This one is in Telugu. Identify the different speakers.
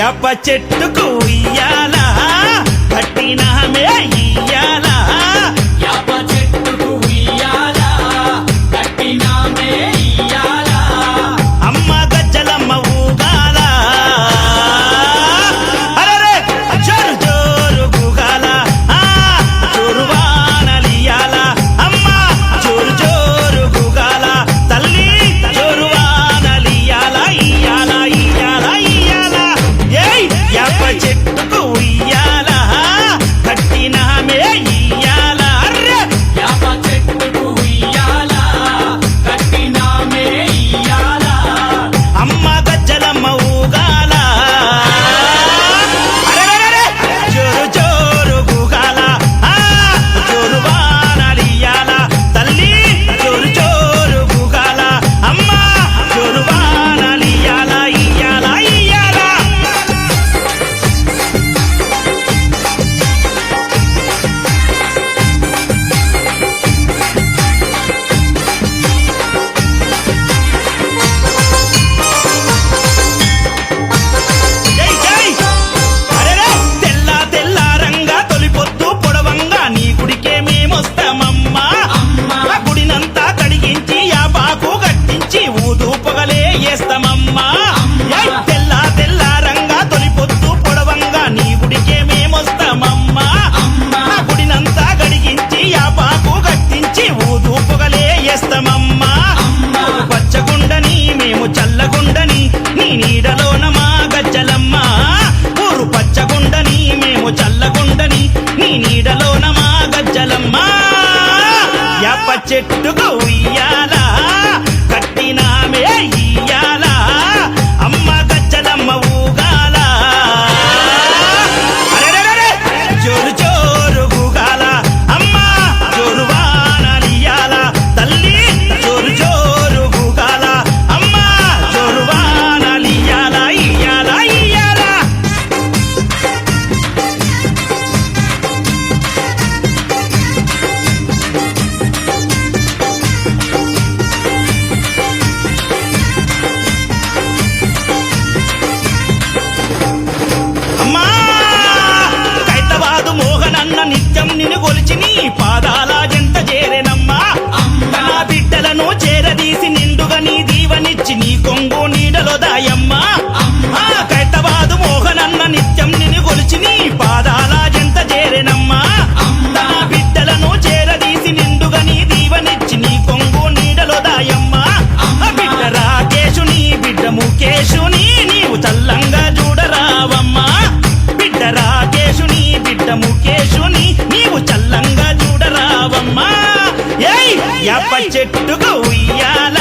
Speaker 1: యాప చెట్టుకు ఉయ్యాలా కట్టినామే ఇయ్యాలా
Speaker 2: యాప చెట్టుకు ఉయ్యాలా కట్టినామే ఇయ్యాలా
Speaker 1: అమ్మ గజ్జలమ్మ ఊగాల అరెరే జోరు జోరు గుగాల జోరు వానలియాల అమ్మ జోరు జోరు గుగాల తల్లి జోరు వానలియాల ఇయ్యాల ఇయ్యాల ఇయ్యాల ఏయ్ యాప చెట్టుకు ఉయ్యాల కట్టినామే ఇయ్యాల అర్రె
Speaker 2: యాప చెట్టుకు ఉయ్యాలా కట్టినామే ఇయ్యాలా
Speaker 1: అమ్మ గజ్జలమ్మ ఊగాల అరెరెరెరె జోరు జోరు గుగాల జోరు వానలియాల తల్లి జోరు జోరు గుగాల అమ్మ జోరు వానలియాల ఇయ్యాల ఇయ్యాల జై జై అరెరే తెల్ల తెల్ల రంగా తొలిపొద్దు పొడవంగా నీ గుడికే మేమొస్తామమ్మా ఆ గుడినంతా కడిగించి యాపాకు కట్టించి ఊదు పొగలే వేస్తామమ్మా ఏయ్ తెల్ల తెల్ల రంగా తొలిపొద్దు పొడవంగా నీ గుడికే మేమొస్తామమ్మా ఆ గుడినంతా కడిగించి యాపాకు కట్టించి ఊదు పొగలే వేస్తామమ్మా పచ్చగుండని మేము చల్లగుండని నీ నీడలోన మా గజ్జలమ్మ ఊరు పచ్చగుండని మేము చల్లగుండని నీ నీడలోన మా గజ్జలమ్మ యాప చెట్టుకు ఉయ్యాల కట్టినామే ఇయ్యాల అమ్మ గజ్జలమ్మ ఊగాల అరెరెరెరె జోరు జోరు గుగాల అమ్మ జోరు వానలియాల తల్లి జోరు జోరు గుగాల అమ్మ జోరు వానలియాల ఇయ్యాల ఇయ్యాల అమ్మా కైతవాదు మోహనన్న నిత్యం నిన్ను కొలిచి నీ పాదాల జంట చేరెనమ్మా నా బిడ్డలను చేరదీసి నిండుగా నీ దీవనిచ్చి నీ కొంగు నీడలో దాయమ్మా కైతవాదు మోహనన్న నిత్యం నిన్ను కొలిచి నీ పాదాల జంట చేరెనమ్మా నా బిడ్డలను చేరదీసి నిండుగా నీ దీవనిచ్చి నీ కొంగు నీడలో దాయమ్మా బిడ్డ రాకేశుని బిడ్డ ముఖేశుని నీవు చల్లంగా చూడరావమ్మా బిడ్డ రాకేశుని బిడ్డ ముఖేశుని నీవు చల్లంగా చూడరావమ్మా ఏయ్ యాప చెట్టుకు ఉయ్యాల